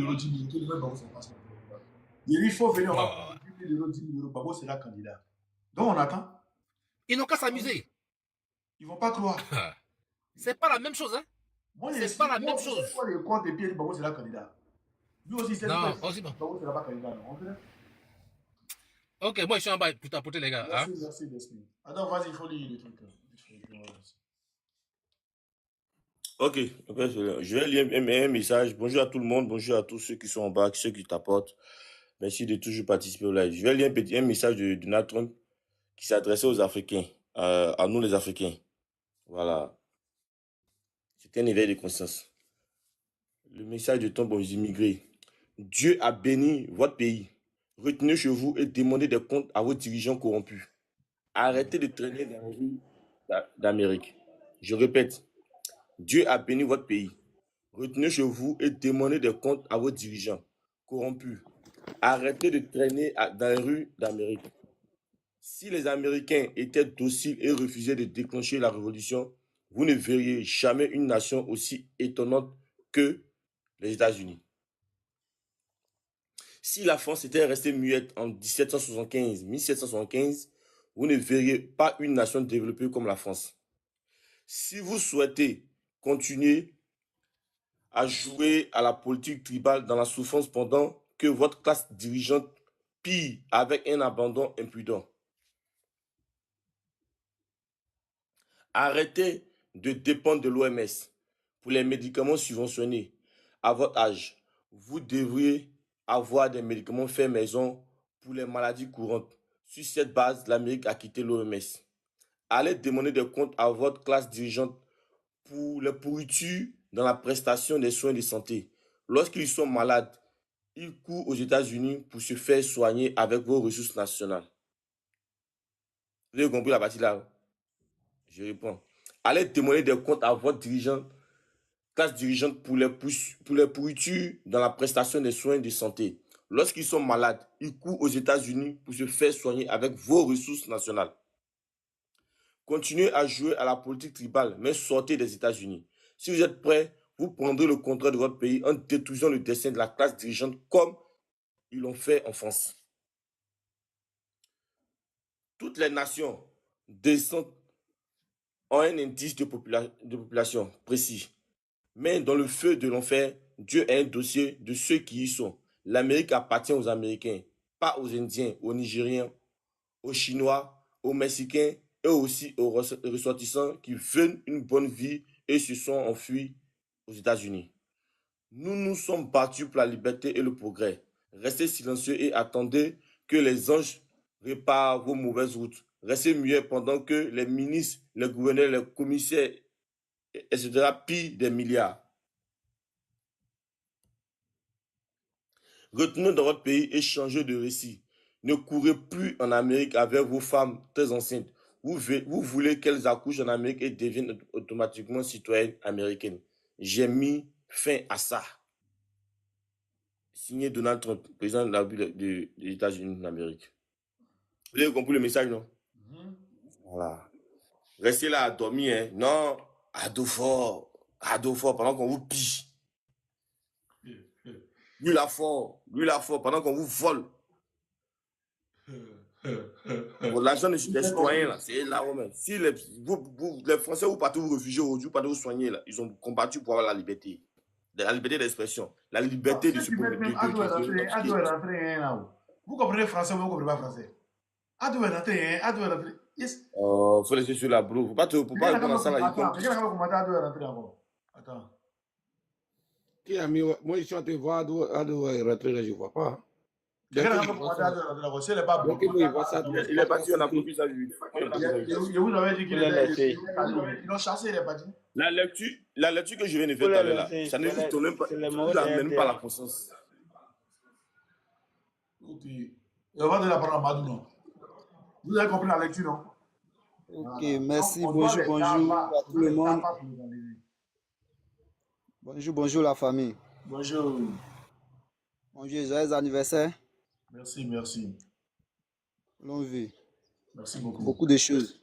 euros, 10 000 euros, tout le monde va passer. Il faut venir, on va Oh. 10 000 euros, 10 000 euros, Babo sera candidat. Donc on attend. Ils n'ont qu'à s'amuser. Ils ne vont pas croire. C'est pas la même chose, hein. Moi, C'est pas la même je sais chose. quoi les comptes et puis Babo sera candidat. Lui aussi, c'est Non, aussi bon. Babo sera pas candidat. Non. Ok, moi je suis en bas pour t'apporter les gars. Merci, Hein? merci, Desmond. Attends, vas-y, il faut lire le truc. Ok, je vais lire un message. Bonjour à tout le monde, bonjour à tous ceux qui sont en bas, ceux qui t'apportent. Merci de toujours participer au live. Je vais lire un message de Donald Trump qui s'adressait aux Africains, à nous les Africains. Voilà. C'était un éveil de conscience. Le message de Trump aux immigrés. Dieu a béni votre pays. Retenez chez vous et demandez des comptes à vos dirigeants corrompus. Arrêtez de traîner dans les rues d'Amérique. Je répète, Dieu a béni votre pays. Retenez chez vous et demandez des comptes à vos dirigeants corrompus. Arrêtez de traîner dans les rues d'Amérique. Si les Américains étaient dociles et refusaient de déclencher la révolution, vous ne verriez jamais une nation aussi étonnante que les États-Unis. Si la France était restée muette en 1775, vous ne verriez pas une nation développée comme la France. Si vous souhaitez continuer à jouer à la politique tribale dans la souffrance pendant que votre classe dirigeante pille avec un abandon impudent, arrêtez de dépendre de l'OMS pour les médicaments subventionnés. À votre âge, vous devriez avoir des médicaments faits maison pour les maladies courantes. Sur cette base, l'Amérique a quitté l'OMS. Allez demander des comptes à votre classe dirigeante pour les pourritures dans la prestation des soins de santé. Lorsqu'ils sont malades, ils courent aux États-Unis pour se faire soigner avec vos ressources nationales. Vous avez compris la partie là? Je réponds. Allez demander des comptes à votre classe dirigeante pour les pourritures dans la prestation des soins de santé. Lorsqu'ils sont malades, ils courent aux États-Unis pour se faire soigner avec vos ressources nationales. Continuez à jouer à la politique tribale, mais sortez des États-Unis. Si vous êtes prêts, vous prendrez le contrôle de votre pays en détruisant le destin de la classe dirigeante comme ils l'ont fait en France. Toutes les nations descendent ont un indice de population précis. Mais dans le feu de l'enfer, Dieu a un dossier de ceux qui y sont. L'Amérique appartient aux Américains, pas aux Indiens, aux Nigériens, aux Chinois, aux Mexicains et aussi aux ressortissants qui veulent une bonne vie et se sont enfuis aux États-Unis. Nous nous sommes battus pour la liberté et le progrès. Restez silencieux et attendez que les anges réparent vos mauvaises routes. Restez muets pendant que les ministres, les gouverneurs, les commissaires, etc. pillent des milliards. Retournez dans votre pays et changez de récit. Ne courez plus en Amérique avec vos femmes très enceintes. Vous voulez qu'elles accouchent en Amérique et deviennent automatiquement citoyennes américaines. J'ai mis fin à ça. Signé Donald Trump, président de la République des États-Unis d'Amérique. Vous avez compris le message, non? Voilà. Restez là à dormir, hein. Non, à dos fort, pendant qu'on vous pille. Lui la fort, pendant qu'on vous vole. Bon, l'argent des citoyens, là, c'est là même. Si les Français, vous partez vous réfugier aujourd'hui, vous partez vous soigner, là, ils ont combattu pour avoir la liberté. La liberté d'expression, la liberté de se promettre. Vous comprenez français ou vous ne comprenez pas français? Yes. Faut laisser sur la bro. Faut pas répondre à ça là. Attends. Qui a mis, moi je suis en train de voir d'où rentrer là, je ne vois pas. Il est parti, on a pris ça. Je vous avais dit qu'il était. Ils l'ont chassé, il est parti. La lecture que je viens de faire tout à l'heure là, ça ne vous donne même pas la conscience. Ok. On va donner la parole à Madou, non? Vous avez compris la lecture, non? Ok, merci, bonjour à tout le monde. Bonjour la famille. Bonjour. Bonjour, joyeux anniversaire. Merci. Longue vie. Merci beaucoup. Beaucoup de choses.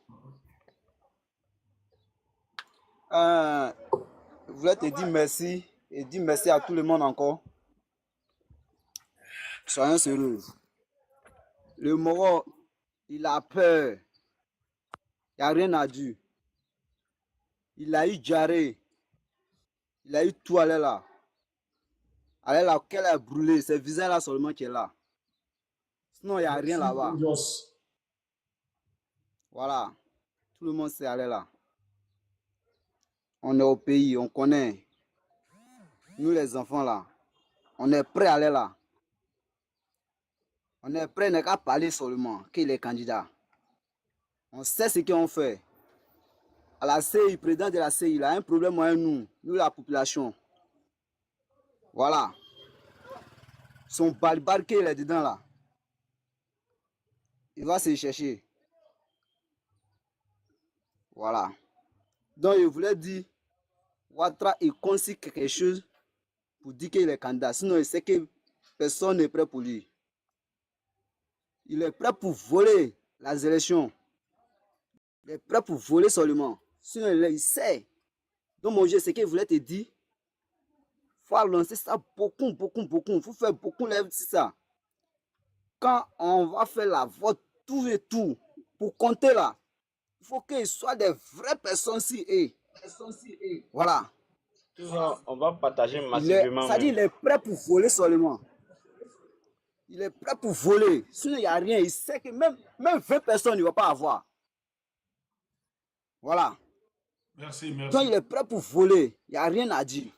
Je voulais te dire merci et dire merci à tout le monde encore. soyons sérieux. Le Moro, il a peur. Il n'y a rien à dire. Il a eu diarrhée. Il a eu tout aller là. Aller là, qu'elle a brûlé. C'est le visage là seulement qui est là. Sinon, il n'y a rien Merci, là-bas. Jos. Voilà. Tout le monde sait aller là. On est au pays, on connaît. Nous les enfants là, on est prêts à aller là. On est prêts, n'est qu'à parler seulement qu'il est candidat. On sait ce qu'on fait. À la CI, président de la CI, il a un problème avec nous, la population. Voilà. Son barque, il est dedans là. Il va se chercher. Voilà. Donc, je voulais dire, Ouattara, il conseille quelque chose pour dire qu'il est candidat. Sinon, il sait que personne n'est prêt pour lui. Il est prêt pour voler les élections. Il est prêt pour voler seulement. Sinon, il sait. Donc, mon Dieu, ce qu'il voulait te dire, il faut lancer ça beaucoup. Il faut faire beaucoup de ça. Quand on va faire la vote, tout et tout, pour compter là, il faut qu'il soit des vraies personnes si. Voilà. On va partager massivement. Ça dit, il est prêt pour voler seulement. Il est prêt pour voler. Sinon, il n'y a rien. Il sait que même 20 personnes, il ne va pas avoir. Voilà. Merci, merci. Donc, il est prêt pour voler. Il n'y a rien à dire.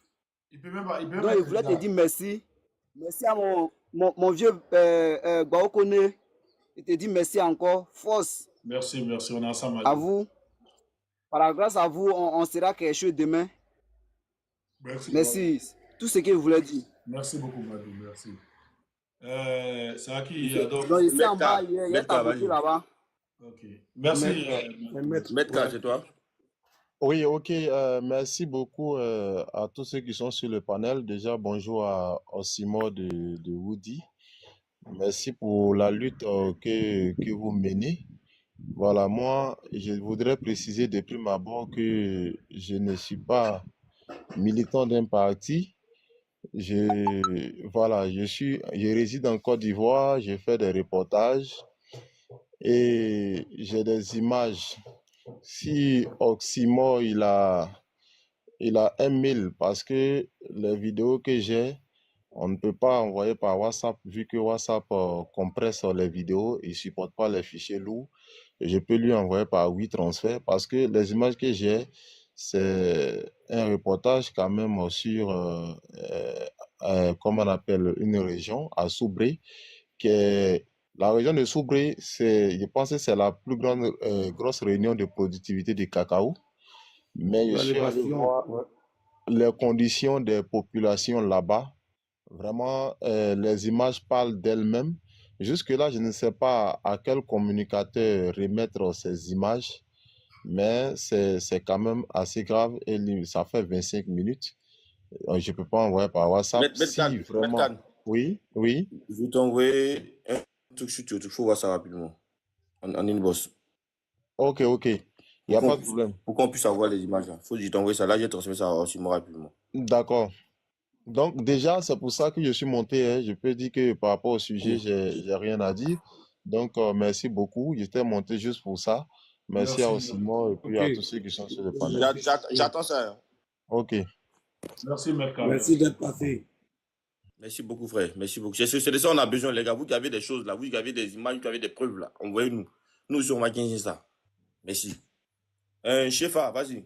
Il peut même pas. Donc, il voulait te dire merci. Merci à mon vieux Baokone. Il te dit merci encore. Force. Merci. On est ensemble. À vous. Par la grâce à vous, on sera quelque chose demain. Merci. Tout ce qu'il voulait dire. Merci beaucoup, Madou. Merci. C'est à qui donc ici en bas, il y a ta boutique là-bas. Ok. Merci. Maître, c'est toi? Oui, ok. Merci beaucoup à tous ceux qui sont sur le panel. Déjà, bonjour à Osimo de Woody. Merci pour la lutte que vous menez. Voilà, moi, je voudrais préciser de prime abord que je ne suis pas militant d'un parti. Je réside en Côte d'Ivoire, je fais des reportages et j'ai des images. Si Oximo il a un mail parce que les vidéos que j'ai, on ne peut pas envoyer par WhatsApp vu que WhatsApp compresse les vidéos et ne supporte pas les fichiers lourds. Et je peux lui envoyer par WeTransfer parce que les images que j'ai, c'est un reportage quand même sur, comment on appelle, une région à Soubré, qui est la région de Soubré, je pense que c'est la plus grande grosse réunion de productivité du cacao. Mais je suis allé voir les conditions des populations là-bas. Vraiment, les images parlent d'elles-mêmes. Jusque-là, je ne sais pas à quel communicateur remettre ces images, mais c'est quand même assez grave et ça fait 25 minutes. Je ne peux pas envoyer par WhatsApp. Oui. Je vais t'envoyer un truc sur YouTube. Il faut voir ça rapidement. En inbox. Ok. Il n'y a pas de problème. Pour qu'on puisse avoir les images. Il faut que je t'envoie ça. Là, j'ai transmis ça aussi rapidement. D'accord. Donc, déjà, c'est pour ça que je suis monté. Hein. Je peux dire que par rapport au sujet, j'ai rien à dire. Donc, merci beaucoup. J'étais monté juste pour ça. Merci à Osimo et puis à tous ceux qui sont sur le panel. J'attends ça. Hein. Ok. Merci, Merka. Merci d'être passé. Merci beaucoup, frère. Merci beaucoup. C'est de ça qu'on a besoin, les gars. Vous qui avez des choses là, vous qui avez des images, vous qui avez des preuves là, envoyez-nous. Nous, sur ma 15, ça. Merci. Chefa, vas-y.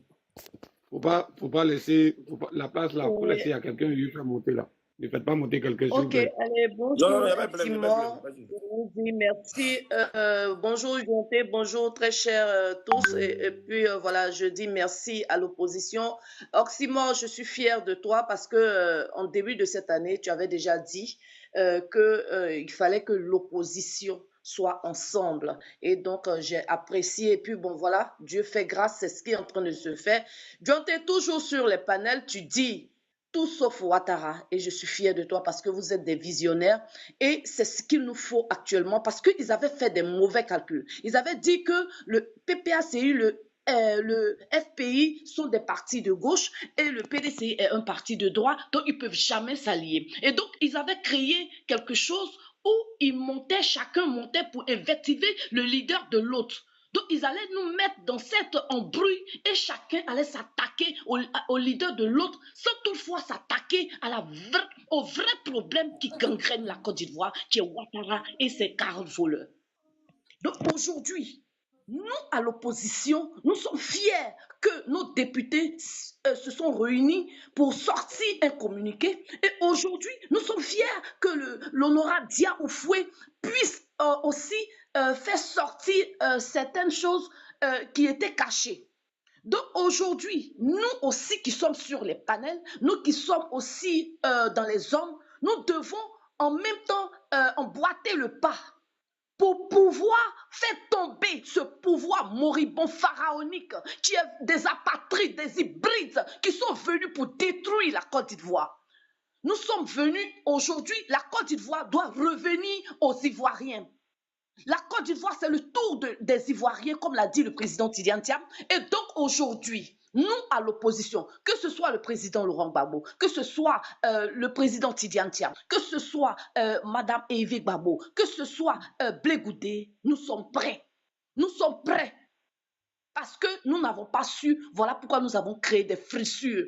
Faut pas laisser la place là, faut laisser à quelqu'un lui faire monter là. Ne faites pas monter quelqu'un sur Ok, allez, bonjour. Non, il n'y a pas de problème. Je vous dis merci. Bonjour, Jonté, bonjour, très chers tous. Et puis, voilà, je dis merci à l'opposition. Oxymore, je suis fière de toi parce que en début de cette année, tu avais déjà dit qu'il fallait que l'opposition soit ensemble. Et donc, j'ai apprécié. Et puis, bon, voilà, Dieu fait grâce, c'est ce qui est en train de se faire. Jonté, toujours sur les panels, tu dis tout sauf Ouattara. Et je suis fière de toi parce que vous êtes des visionnaires. Et c'est ce qu'il nous faut actuellement parce qu'ils avaient fait des mauvais calculs. Ils avaient dit que le PPACI, le FPI sont des partis de gauche et le PDCI est un parti de droite, donc ils ne peuvent jamais s'allier. Et donc, ils avaient créé quelque chose où chacun montait pour invectiver le leader de l'autre. Donc, ils allaient nous mettre dans cette embrouille et chacun allait s'attaquer au leader de l'autre sans toutefois s'attaquer au vrai problème qui gangrène la Côte d'Ivoire, qui est Ouattara et ses 40 voleurs. Donc, aujourd'hui, nous, à l'opposition, nous sommes fiers que nos députés se sont réunis pour sortir un communiqué. Et aujourd'hui, nous sommes fiers que l'honorable Dia Oufoué puisse aussi faire sortir certaines choses qui étaient cachées. Donc aujourd'hui, nous aussi qui sommes sur les panels, nous qui sommes aussi dans les zones, nous devons en même temps emboîter le pas pour pouvoir faire tomber ce pouvoir moribond pharaonique qui est des apatrides, des hybrides qui sont venus pour détruire la Côte d'Ivoire. Nous sommes venus aujourd'hui, la Côte d'Ivoire doit revenir aux Ivoiriens. La Côte d'Ivoire, c'est le tour des Ivoiriens, comme l'a dit le président Tidiane Thiam. Et donc aujourd'hui, nous, à l'opposition, que ce soit le président Laurent Gbagbo, que ce soit le président Tidiane Thiam, que ce soit Madame Eve Gbagbo, que ce soit Blé Goudé, nous sommes prêts. Nous sommes prêts. Parce que nous n'avons pas su, voilà pourquoi nous avons créé des frissures.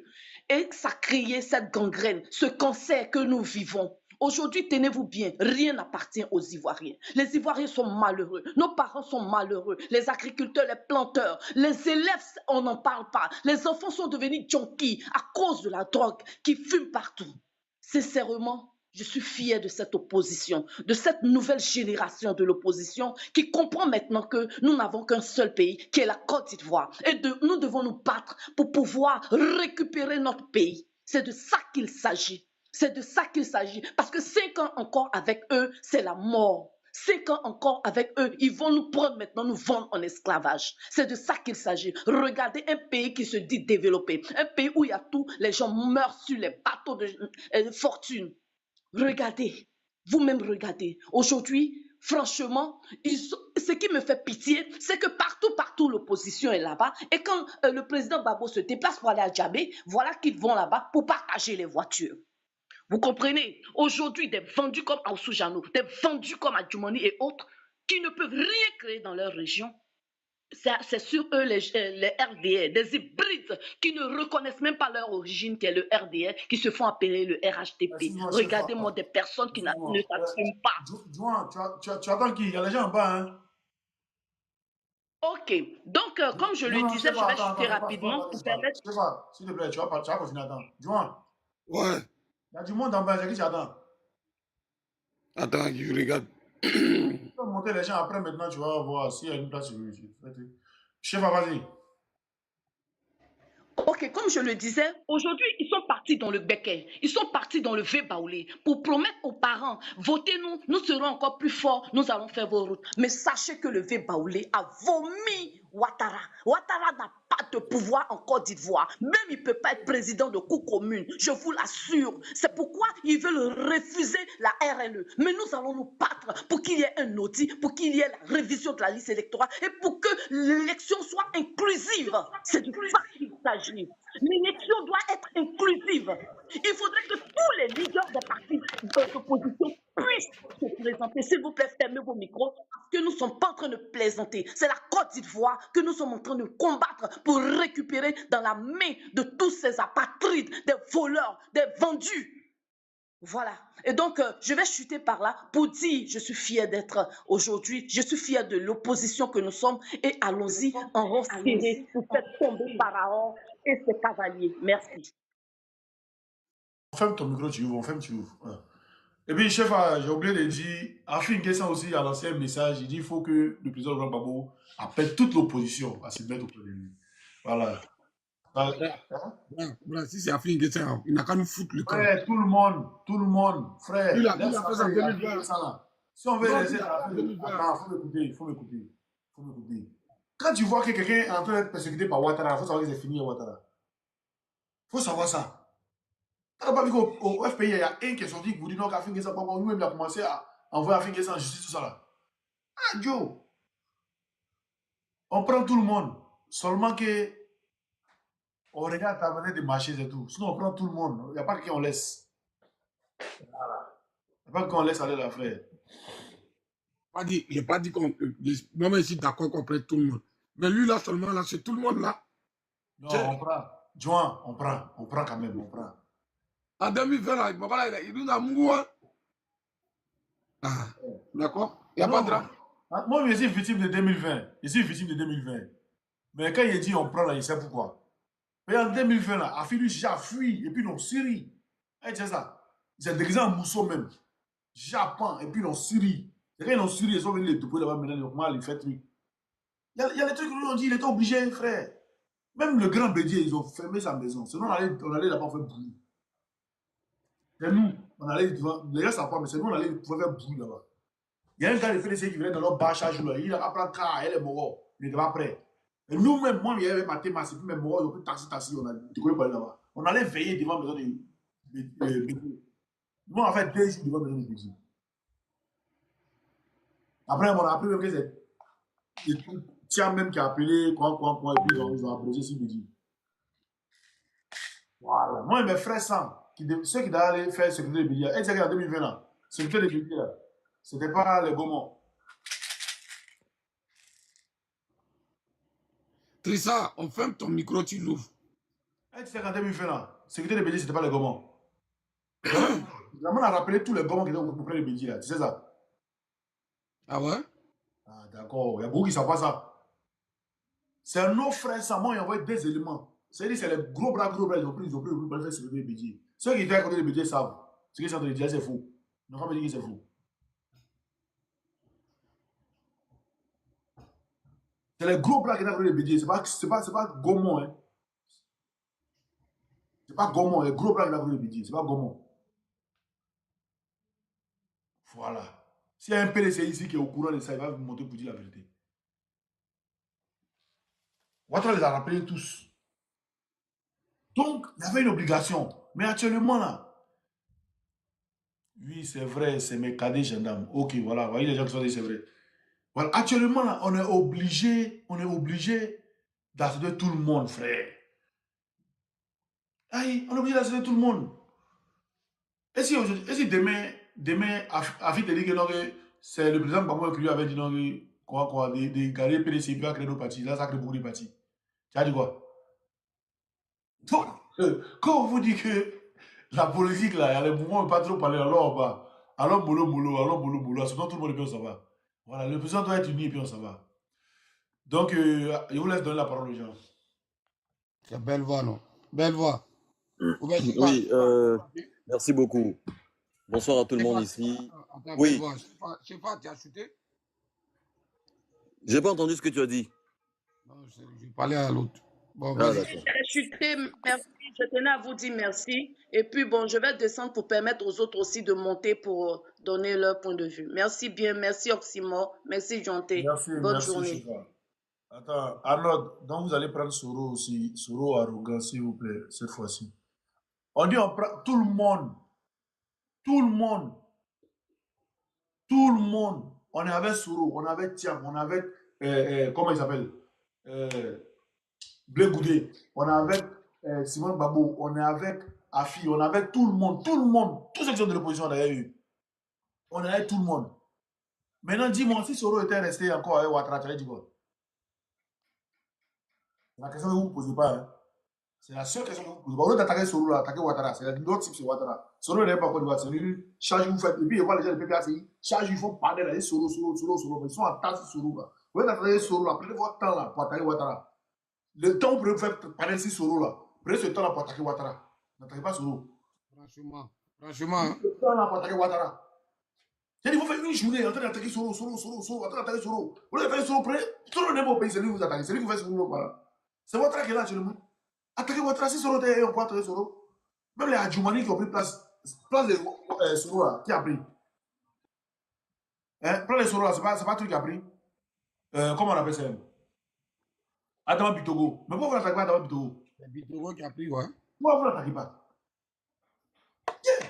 Et ça a créé cette gangrène, ce cancer que nous vivons. Aujourd'hui, tenez-vous bien, rien n'appartient aux Ivoiriens. Les Ivoiriens sont malheureux, nos parents sont malheureux, les agriculteurs, les planteurs, les élèves, on n'en parle pas. Les enfants sont devenus junkies à cause de la drogue qui fume partout. Sincèrement, je suis fière de cette opposition, de cette nouvelle génération de l'opposition qui comprend maintenant que nous n'avons qu'un seul pays, qui est la Côte d'Ivoire. Et nous devons nous battre pour pouvoir récupérer notre pays. C'est de ça qu'il s'agit. C'est de ça qu'il s'agit. Parce que 5 ans encore avec eux, c'est la mort. 5 ans encore avec eux, ils vont nous prendre maintenant, nous vendre en esclavage. C'est de ça qu'il s'agit. Regardez un pays qui se dit développé. Un pays où il y a tout, les gens meurent sur les bateaux de fortune. Regardez, vous-même regardez. Aujourd'hui, franchement, ce qui me fait pitié, c'est que partout, l'opposition est là-bas. Et quand le président Gbagbo se déplace pour aller à Djamé, voilà qu'ils vont là-bas pour partager les voitures. Vous comprenez? Aujourd'hui, des vendus comme Aoussou Janou, des vendus comme Adjoumani et autres, qui ne peuvent rien créer dans leur région. C'est sur eux les RDR, des hybrides qui ne reconnaissent même pas leur origine, qui est le RDR, qui se font appeler le RHTP. Regardez-moi des personnes qui ne s'assument pas. Juan, tu attends qui? Il y a les gens en bas, hein? Ok, donc comme je le disais, je vais chuter rapidement pour permettre... S'il te plaît, tu vas continuer à attendre. Juan. Ouais. Il y a du monde en bas, c'est qui t'attend? Attends, je regarde. Tu peux monter les gens après, maintenant, tu vas voir s'il y a une place sur le chef, vas-y. Ok, comme je le disais, aujourd'hui, ils sont partis dans le Béquet, ils sont partis dans le V-Baoulé pour promettre aux parents, votez-nous, nous serons encore plus forts, nous allons faire vos routes. Mais sachez que le V-Baoulé a vomi Ouattara. Ouattara n'a pas de pouvoir en Côte d'Ivoire. Même il ne peut pas être président de cour commune, je vous l'assure. C'est pourquoi ils veulent refuser la RLE. Mais nous allons nous battre pour qu'il y ait un audit, pour qu'il y ait la révision de la liste électorale et pour que l'élection soit inclusive. C'est de ça qu'il s'agit. L'élection doit être inclusive. Il faudrait que tous les leaders des partis d'opposition puissent se présenter. S'il vous plaît, fermez vos micros, parce que nous ne sommes pas en train de plaisanter. C'est la Côte d'Ivoire que nous sommes en train de combattre pour récupérer dans la main de tous ces apatrides, des voleurs, des vendus. Voilà. Et donc, je vais chuter par là pour dire, je suis fière d'être aujourd'hui, je suis fière de l'opposition que nous sommes, et allons-y en rang serré pour faire tomber Pharaon et ses cavaliers. Merci. Ferme ton micro, tu ouvres, tu ouvres. Ouais. Et puis, chef, j'ai oublié de dire, Afin Guessan aussi a lancé un message, il dit il faut que le président Laurent Gbagbo appelle toute l'opposition à se mettre auprès de lui. Voilà. Voilà, si c'est Afin Guessan, il n'a qu'à nous foutre le camp. Frère, tout le monde, frère. Il a fait ça en 2020. Si on veut laisser ça, il faut m'écouter. Quand tu vois que quelqu'un est en train d'être persécuté par Ouattara, il faut savoir que c'est fini Ouattara. Il faut savoir ça. Tu n'as pas vu qu'au FPI, il y a un qui est sorti qui vous dit non, qu'Afin Guessan, nous-mêmes, il a commencé à envoyer Afin Guessan en justice, tout ça là. Ah, Joe. On prend tout le monde. Seulement que on regarde ta manière de marcher et tout. Sinon, on prend tout le monde. Il n'y a pas quelqu'un qu'on laisse. Voilà. Pas qu'on laisse aller la frère. Je n'ai pas dit qu'on. Moi-même, je suis d'accord qu'on prenne tout le monde. Mais lui, là, seulement, là, c'est tout le monde, là. Non, on prend. Joint, on prend quand même, on prend. En 2020, là, il nous a mouru. Ah, d'accord? Il n'y a pas de drame. Moi, je suis victime de 2020. Je suis victime de 2020. Mais quand il dit on prend là, il sait pourquoi. Mais en 2020, là, a fini, j'ai fui, et puis non, Syrie. C'est ça. Ils sont déguisés en mousseau même. Japon, et puis non, Syrie. Et quand ils ont Syrie, ils sont venus les toper là-bas, maintenant, comment ils font trucs. Il y a des trucs où on dit, il était obligé, frère. Même le grand Bédier, ils ont fermé sa maison. Sinon, on allait là-bas faire bruit. C'est nous, on allait devant. Les gars, ça pas, mais c'est nous, on allait faire bruit là-bas. Il y a un gars de FDC qui venait dans leur bar chaque jour. Il a pris un car, elle est morte. Il n'était pas prêt. Et nous-mêmes, moi, il y avait ma thème, c'est plus même mort, ils ont pris taxi, on a décollé par là-bas. On allait veiller devant la maison de Bédier. Nous, on a fait 2 jours devant la maison de Bédier. Après, on a appris même que c'est Tiens même qui a appelé, quoi, et puis ils ont abrogé sur Bédier. Voilà. Moi, mes frères sang, ceux qui doivent aller faire sécurité de Bédier, et c'est en 2020 là, sécurité de Bédier là, c'était pas les Gaumont. Trissa, on ferme ton micro, tu l'ouvres. Et c'est en 2020 là, sécurité de Bédier, c'était pas les Gaumont. On a rappelé tous les Gaumont qui étaient au près de Bédier là, tu sais ça? Ah ouais? Ah d'accord, il y a beaucoup qui ne savent pas ça. C'est nos frères sang, moi, ils ont envoyé 2 éléments. C'est-à-dire, c'est les gros bras, ils ont pris pour faire sécurité de Bédier. Ceux qui étaient à côté de Bédier savent. Ce qu'ils sont en train de dire, c'est faux. Ne pas me dire que c'est faux. C'est les gros bras qui étaient à côté de Bédier. C'est pas Gaumont, hein. C'est pas Gaumont, les gros bras qui étaient à côté de Bédier. C'est pas Gaumont. Voilà. S'il y a un PDC ici qui est au courant de ça, il va vous montrer pour dire la vérité. Ouattara les a rappelés tous. Donc, il y avait une obligation. Mais actuellement, là, oui, c'est vrai, c'est mes cadets gendarmes. Ok, voilà, voyez les gens qui sont dit, c'est vrai. Voilà, actuellement, là, on est obligé d'assurer tout le monde, frère. Aïe, on est obligé d'assurer tout le monde. Et si demain, Afi te dit que non, c'est le président Bamou qui lui avait dit non, des garder PDC, il va créer nos partis. Là, ça crée beaucoup de partis. Tu as dit quoi? Donc, quand on vous dit que la politique, là, il y a les mouvements, on ne peut pas trop parler, alors boulot, sinon tout le monde est bien, ça va. Voilà, le président doit être uni et puis on s'en va. Donc, je vous laisse donner la parole aux gens. C'est belle voix, non? Belle voix. Oui, merci beaucoup. Bonsoir à tout le monde ici. Oui. Je sais pas, tu as chuté? J'ai pas entendu ce que tu as dit. Non, je parlais à l'autre. Bon, ah, merci. Je tenais à vous dire merci. Et puis, bon, je vais descendre pour permettre aux autres aussi de monter pour donner leur point de vue. Merci bien, merci Oxymore, merci Jonté. Bonne journée. Chifa. Attends, Arnold, donc vous allez prendre Soro aussi, Soro arrogant, s'il vous plaît, cette fois-ci. On dit on prend tout le monde. On est avec Soro, on est avec Tiam, on est avec, comment il s'appelle? Blé Goudé, on est avec Simone Babo, on est avec Afi, on est avec tout le monde, tous ceux qui sont de l'opposition derrière eux. On est avec tout le monde. Maintenant, dis-moi, si Soro était resté encore avec Ouattara, tu allais dire quoi? C'est la question que vous ne vous posez pas. Hein. C'est la seule question que vous ne posez pas. Au lieu d'attaquer Soro, là, attaquer Ouattara. C'est l'autre type, c'est Ouattara. Soro n'est pas Côte d'Ivoire. C'est lui, charge vous faites. Et puis, il y a les gens de PPACI. Charge, ils font parler là. Soro. Ils sont en tasse Soro là. Au lieu d'attaquer Soro là, prenez votre temps là pour attaquer Ouattara. Le temps pour faire parler sur Soro là. Prenez ce temps là pour attaquer Ouattara. N'attaquez pas Soro. Franchement. Ce temps là pour attaquer Ouattara. Il faut faire une journée en train d'attaquer Soro, en train d'attaquer Soro. Vous voulez faire Soro, Soro n'est pas au pays, c'est lui qui vous attaque. C'est lui qui fait Soro là. C'est Ouattara qui est là actuellement. Attaquez Ouattara, si Soro était, on peut attaquer Soro. Même les Adjoumani qui ont pris place de Soro là, qui a pris. Hein? Place de Soro là, c'est pas truc qui a pris. Comment on appelle ça? Adama Bitogo. Mais pourquoi vous l'attaquez pas Adama Bitogo? C'est Bitogo qui a pris, ouais. Pourquoi vous l'attaquez pas? Yeah.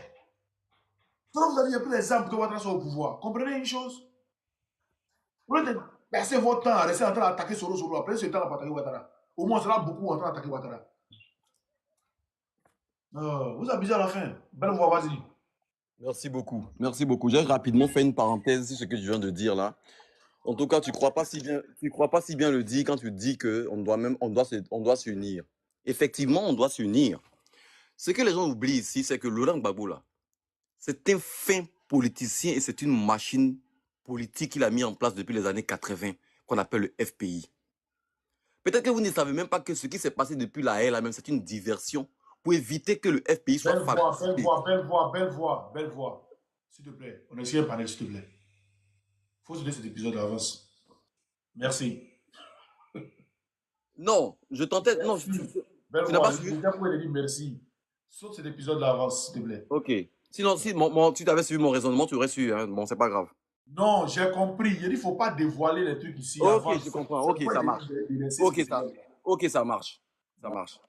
Donc vous avez pris les armes pour que Ouattara soit au pouvoir. Comprenez une chose? Vous voulez passer votre temps à rester en train d'attaquer Soro, après ce temps pour attaquer Ouattara. Au moins, on sera beaucoup en train d'attaquer Ouattara. Vous abusez à la fin. Belle voix, vas-y. Merci beaucoup. Merci beaucoup. J'ai rapidement fait une parenthèse sur ce que je viens de dire là. En tout cas, tu crois pas si bien le dire quand tu dis que on doit s'unir. Effectivement, on doit s'unir. Ce que les gens oublient ici, c'est que Laurent Gbagbo là, c'est un fin politicien et c'est une machine politique qu'il a mis en place depuis les années 80, qu'on appelle le FPI. Peut-être que vous ne savez même pas que ce qui s'est passé depuis la haie là même, c'est une diversion pour éviter que le FPI soit Belle voix. S'il te plaît, on essaie un panel, s'il te plaît. Il faut se donner cet épisode d'avance. Merci. Non, je tentais. Non, Belle tu n'as voix, pas suivi. je pourrais dire merci. Saute cet épisode d'avance, s'il te plaît. Ok. Sinon, si tu avais suivi mon raisonnement, tu aurais su. Hein. Bon, c'est pas grave. Non, j'ai compris. Il dit, il ne faut pas dévoiler les trucs ici. Ok, avant. je comprends. Ok, ça marche. Ok, ça marche. Ça marche.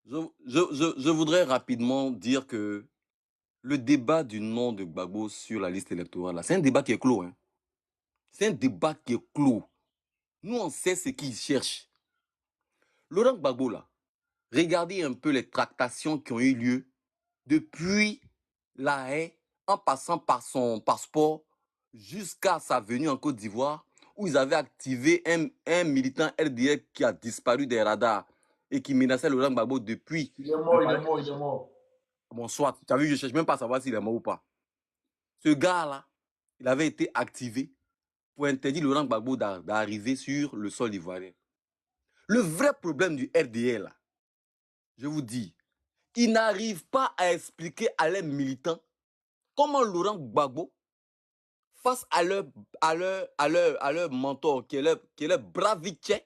Je voudrais rapidement dire que le débat du nom de Gbagbo sur la liste électorale, c'est un débat qui est clos. Hein. C'est un débat qui est clos. Nous, on sait ce qu'il cherche. Laurent Gbagbo, là, regardez un peu les tractations qui ont eu lieu depuis la haie, en passant par son passeport jusqu'à sa venue en Côte d'Ivoire, où ils avaient activé un militant RDR qui a disparu des radars et qui menaçait Laurent Gbagbo depuis. Il est mort. Bon, soit, tu as vu, je ne cherche même pas à savoir s'il est mort ou pas. Ce gars-là, il avait été activé pour interdire Laurent Gbagbo d'arriver sur le sol ivoirien. Le vrai problème du RDR, là, je vous dis, ils n'arrivent pas à expliquer à leurs militants comment Laurent Gbagbo, face à leur mentor, qui est leur Braviche,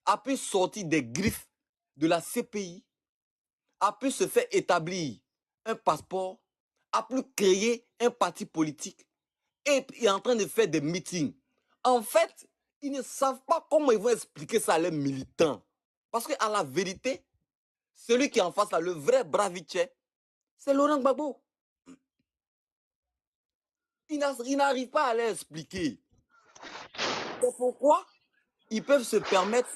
a pu sortir des griffes de la CPI, a pu se faire établir un passeport, a pu créer un parti politique et est en train de faire des meetings. En fait, ils ne savent pas comment ils vont expliquer ça à leurs militants. Parce qu'à la vérité, celui qui est en face là, le vrai Braviche, c'est Laurent Gbagbo. Ils n'arrivent pas à leur expliquer. C'est pourquoi ils peuvent se permettre,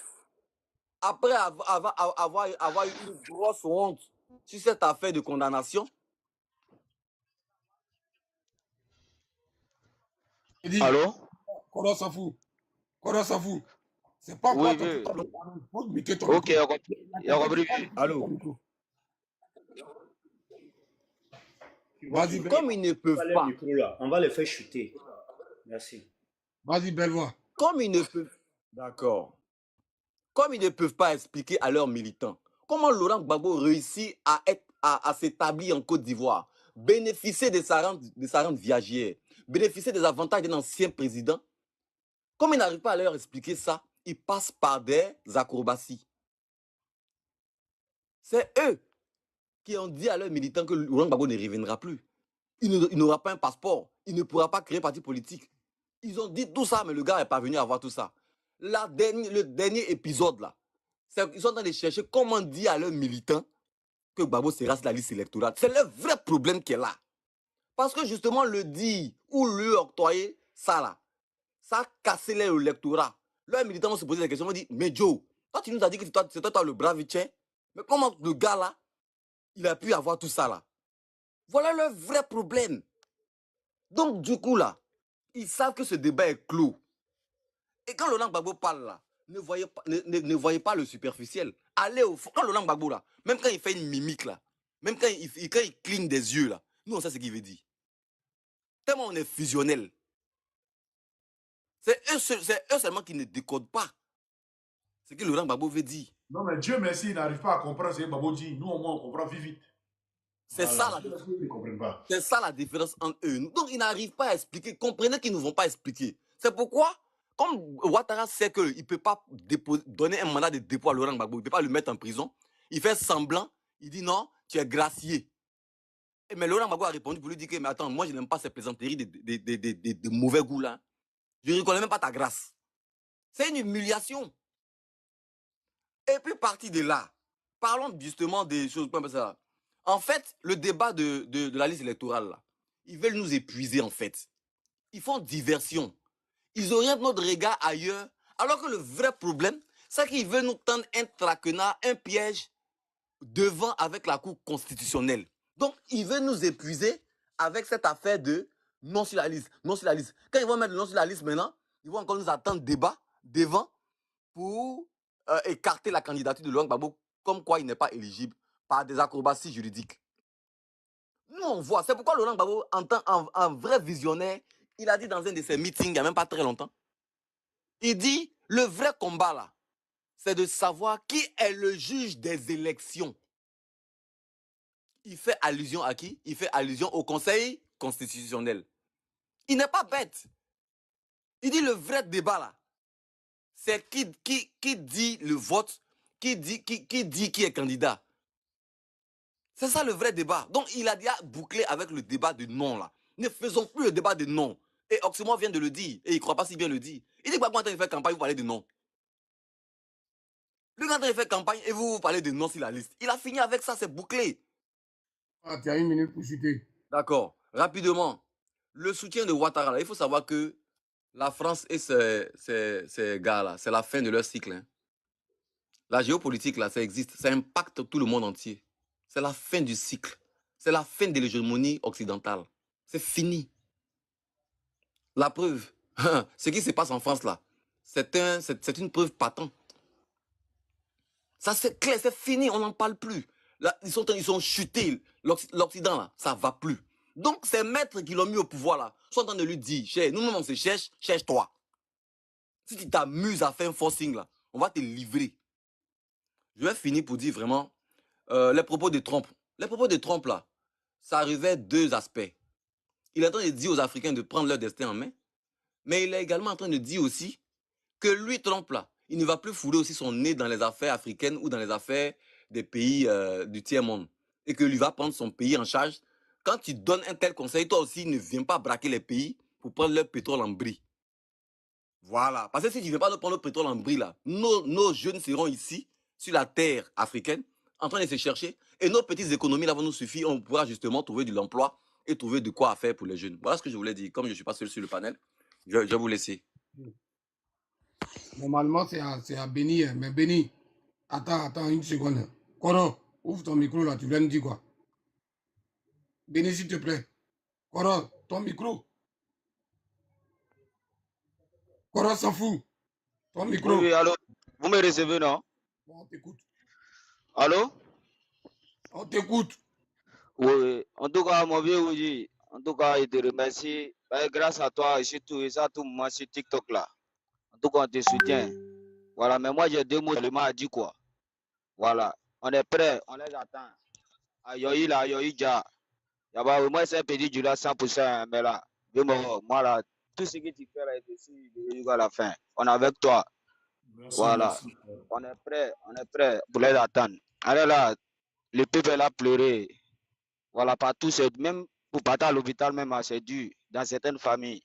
après avoir eu une grosse honte sur cette affaire de condamnation. Allô? Qu'on s'en fout. C'est pas Oui, toi oui. ton Ok, il a compris. Allô? Vas-y, comme ils ne peuvent pas. On va les faire chuter. Merci. Vas-y, belle voix. Comme ils ne peuvent. D'accord. Comme ils ne peuvent pas expliquer à leurs militants comment Laurent Gbagbo réussit à s'établir en Côte d'Ivoire, bénéficier de sa rente viagère, bénéficier des avantages d'un ancien président, comme ils n'arrivent pas à leur expliquer ça, ils passent par des acrobaties. C'est eux qui ont dit à leurs militants que Laurent Gbagbo ne reviendra plus. Il n'aura pas un passeport, il ne pourra pas créer un parti politique. Ils ont dit tout ça, mais le gars n'est pas venu avoir tout ça. Le dernier épisode, là, ils sont en train de chercher comment dire à leurs militants que Gbagbo sera sur la liste électorale. C'est le vrai problème qui est là. Parce que justement, le dire ou le octroyer, ça là, ça a cassé l'électorat. Leurs militants vont se poser des questions, vont dire, mais Joe, toi tu nous as dit que c'est toi le Braviche, mais comment le gars là, il a pu avoir tout ça là? Voilà le vrai problème. Donc du coup là, ils savent que ce débat est clos. Et quand Laurent Gbagbo parle là, ne voyez pas le superficiel. Allez au fond. Quand Laurent Gbagbo là, même quand il fait une mimique là, même quand il cligne des yeux là, nous on sait ce qu'il veut dire. Tellement on est fusionnel. C'est eux seulement qui ne décodent pas ce que Laurent Gbagbo veut dire. Non, mais Dieu merci, il n'arrive pas à comprendre ce que Gbagbo dit. Nous, au moins, on comprend vite. C'est ça la différence entre eux. Donc, ils n'arrivent pas à expliquer. Comprenez qu'ils ne vont pas expliquer. C'est pourquoi, comme Ouattara sait qu'il ne peut pas donner un mandat de dépôt à Laurent Gbagbo, il ne peut pas le mettre en prison, il fait semblant, il dit non, tu es gracié. Mais Laurent Gbagbo a répondu pour lui dire que, mais attends, moi je n'aime pas ces plaisanteries de mauvais goût là. Je ne reconnais même pas ta grâce. C'est une humiliation. Et puis, parti de là, parlons justement des choses comme ça. En fait, le débat de la liste électorale, là, ils veulent nous épuiser, en fait. Ils font diversion. Ils orientent notre regard ailleurs, alors que le vrai problème, c'est qu'ils veulent nous tendre un traquenard, un piège devant avec la Cour constitutionnelle. Donc, ils veulent nous épuiser avec cette affaire de non sur la liste, non sur la liste. Quand ils vont mettre le non sur la liste maintenant, ils vont encore nous attendre débat devant pour écarter la candidature de Laurent Gbagbo, comme quoi il n'est pas éligible par des acrobaties juridiques. Nous, on voit. C'est pourquoi Laurent Gbagbo, en vrai visionnaire, il a dit dans un de ses meetings, il n'y a même pas très longtemps, il dit, le vrai combat là, c'est de savoir qui est le juge des élections. Il fait allusion à qui? Il fait allusion au Conseil constitutionnel. Il n'est pas bête. Il dit le vrai débat là, c'est qui dit le vote, qui dit qui est candidat. C'est ça le vrai débat. Donc il a déjà bouclé avec le débat de non là. Ne faisons plus le débat de non. Et Oxymore vient de le dire, et il ne croit pas si bien le dire. Il dit que quand il fait campagne, vous parlez de non. Lui, quand il fait campagne, et vous parlez de non sur la liste. Il a fini avec ça, c'est bouclé. Ah, tu as une minute pour chuter. D'accord. Rapidement, le soutien de Ouattara, là, il faut savoir que la France et ces gars-là, c'est la fin de leur cycle. Hein. La géopolitique, là, ça existe. Ça impacte tout le monde entier. C'est la fin du cycle. C'est la fin de l'hégémonie occidentale. C'est fini. La preuve, ce qui se passe en France, là, c'est une preuve patente. Ça, c'est clair, c'est fini, on n'en parle plus. Là, ils sont chutés. L'Occident, là, ça ne va plus. Donc, ces maîtres qui l'ont mis au pouvoir, là, sont en train de lui dire, nous-mêmes, on se cherche, cherche-toi. Si tu t'amuses à faire un forcing, là, on va te livrer. Je vais finir pour dire vraiment les propos de Trump. Les propos de Trump, là, ça arrivait deux aspects. Il est en train de dire aux Africains de prendre leur destin en main, mais il est également en train de dire aussi que lui, Trump, là, il ne va plus fouler aussi son nez dans les affaires africaines ou dans les affaires des pays du tiers-monde. Et que lui va prendre son pays en charge. Quand tu donnes un tel conseil, toi aussi, ne viens pas braquer les pays pour prendre leur pétrole en bris. Voilà. Parce que si tu ne viens pas prendre notre pétrole en bris, là, nos jeunes seront ici, sur la terre africaine, en train de se chercher. Et nos petites économies là vont nous suffire. On pourra justement trouver de l'emploi et trouver de quoi faire pour les jeunes. Voilà ce que je voulais dire. Comme je ne suis pas seul sur le panel, je vais vous laisser. Normalement, c'est à Béni, mais Béni, attends une seconde. Koro, ouvre ton micro là, tu viens de dire quoi? Béni, s'il te plaît. Koro, ton micro. Koro s'en fout. Ton micro. Oui, allô. Vous me recevez, non? Bon, on t'écoute. Allô? On t'écoute. Oui, en tout cas, mon vieux Ouji, en tout cas, je te remercie. Grâce à toi, et surtout, moi sur TikTok là. En tout cas, on te soutient. Voilà, mais moi, j'ai deux mots seulement à dire quoi. Voilà, on est prêt, on les attend. Ayoyi là, ayoyi ja. Moi, c'est un petit du là 100%, mais là, moi là, tout ce que tu fais là, jusqu'à la fin. On est avec toi. Merci, Voilà, merci. on est prêt pour les attendre. Allez là, le peuple a pleuré. Voilà, partout, même pour partir à l'hôpital, même, c'est dur. Dans certaines familles,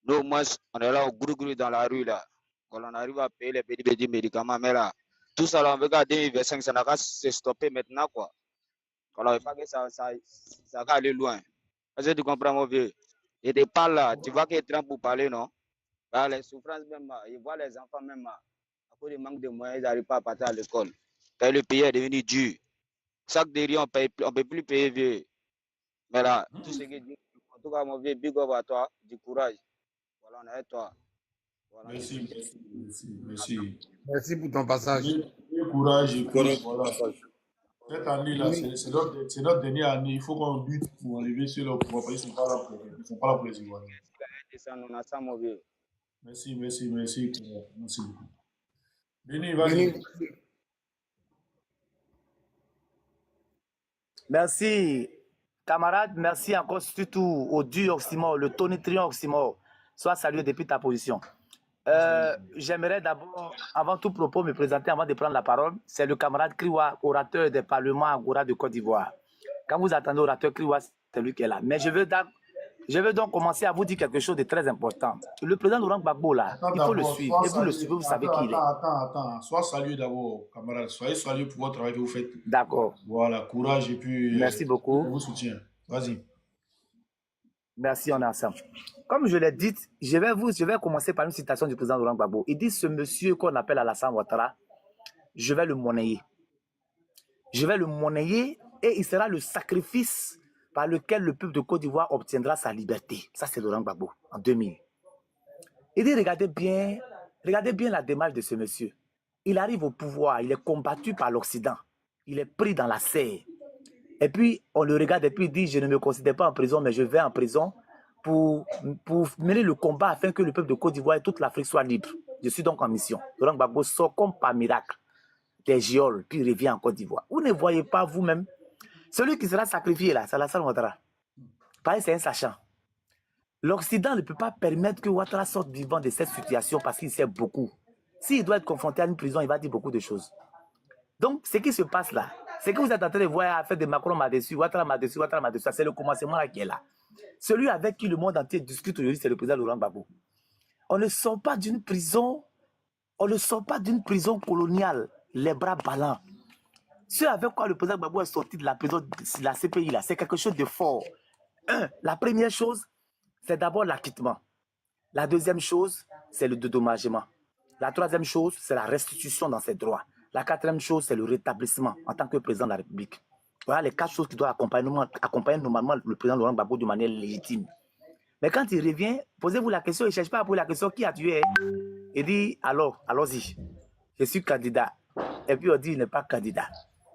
nous, au moins, on est là au gros dans la rue là. Voilà, on arrive à payer les petits médicaments, mais là, tout ça, là, on veut garder 2025, ça n'a qu'à se stopper maintenant, quoi. Alors, il faut pas que ça va aller loin. Est-ce que tu comprends, mon vieux? Et tu parles là, tu vois qu'il est temps pour parler, non? Bah, les souffrances même, ils voient les enfants même, à cause du manque de moyens, ils n'arrivent pas à partir à l'école. Le pays est devenu dur. Chaque derrière, on ne peut plus payer, vieux. Mais là, tout ce que dit, en tout cas, mon vieux, big up à toi, du courage. Voilà, on est avec toi. Voilà, Merci. Merci pour ton passage. Et courage, et puis, voilà. Cette année-là, c'est notre dernière année. Il faut qu'on lutte pour arriver sur le pouvoir. Ils ne sont pas là pour les Ivoiriens. Merci. Merci beaucoup. Béni, vas-y. Merci, camarade. Merci encore surtout au dur Oxymore, le tonitruant Oxymore. Sois salué depuis ta position. J'aimerais d'abord, avant tout propos, me présenter avant de prendre la parole. C'est le camarade Kriwa, orateur des parlements Agora de Côte d'Ivoire. Quand vous attendez orateur Kriwa, c'est lui qui est là. Mais je veux donc commencer à vous dire quelque chose de très important. Le président Laurent Gbagbo, là, il faut le suivre. Et vous le suivez, vous savez qui il est. Attends. Sois salué d'abord, camarade. Soyez salué pour votre travail que vous faites. D'accord. Voilà, courage et puis... Merci beaucoup. Je vous soutiens. Vas-y. Merci, on est ensemble. Comme je l'ai dit, je vais commencer par une citation du président Laurent Gbagbo. Il dit, ce monsieur qu'on appelle Alassane Ouattara, je vais le monnayer. Je vais le monnayer et il sera le sacrifice par lequel le peuple de Côte d'Ivoire obtiendra sa liberté. Ça, c'est Laurent Gbagbo, en 2000. Il dit, regardez bien la démarche de ce monsieur. Il arrive au pouvoir, il est combattu par l'Occident. Il est pris dans la serre. Et puis, on le regarde et puis il dit, je ne me considère pas en prison, mais je vais en prison pour mener le combat afin que le peuple de Côte d'Ivoire et toute l'Afrique soient libres. Je suis donc en mission. Laurent Gbagbo sort comme par miracle des geôles, puis revient en Côte d'Ivoire. Vous ne voyez pas vous-même. Celui qui sera sacrifié là, c'est Alassane Ouattara. Pareil, c'est un sachant. L'Occident ne peut pas permettre que Ouattara sorte vivant de cette situation parce qu'il sait beaucoup. S'il doit être confronté à une prison, il va dire beaucoup de choses. Donc, ce qui se passe là, c'est que vous êtes en train de voir à faire de Macron m'a déçu, Ouattara m'a déçu, Ouattara m'a déçu. C'est le commencement là qui est là. Celui avec qui le monde entier discute aujourd'hui, c'est le président Laurent Gbagbo. On ne sort pas d'une prison, coloniale, les bras ballants. Ce avec quoi le président Gbagbo est sorti de la prison de la CPI là, c'est quelque chose de fort. La première chose, c'est d'abord l'acquittement. La deuxième chose, c'est le dédommagement. La troisième chose, c'est la restitution dans ses droits. La quatrième chose, c'est le rétablissement en tant que président de la République. Voilà les 4 choses qui doivent accompagner normalement le président Laurent Gbagbo de manière légitime. Mais quand il revient, posez-vous la question, il ne cherche pas à poser la question qui a tué. Il dit, alors, allons-y, je suis candidat. Et puis on dit, il n'est pas candidat.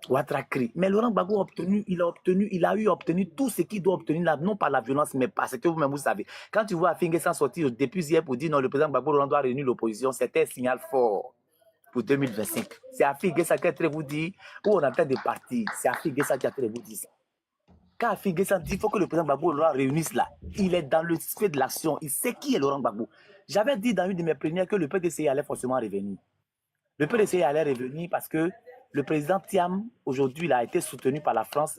Ouattara crie. Mais Laurent Gbagbo il a obtenu tout ce qu'il doit obtenir, non par la violence, mais parce que vous-même vous savez. Quand tu vois Afi N'Guessan sortir depuis hier pour dire non, le président Gbagbo doit réunir l'opposition, c'était un signal fort pour 2025. C'est Afi N'Guessan qui a très vous dit où on est en train de partir. C'est Afi N'Guessan qui a très vous dit ça. Quand Afi N'Guessan dit qu'il faut que le président Gbagbo réunisse là, il est dans le fait de l'action. Il sait qui est Laurent Gbagbo. J'avais dit dans une de mes premières que le PDC allait forcément revenir. Le PDC allait revenir parce que le président Thiam, aujourd'hui, il a été soutenu par la France.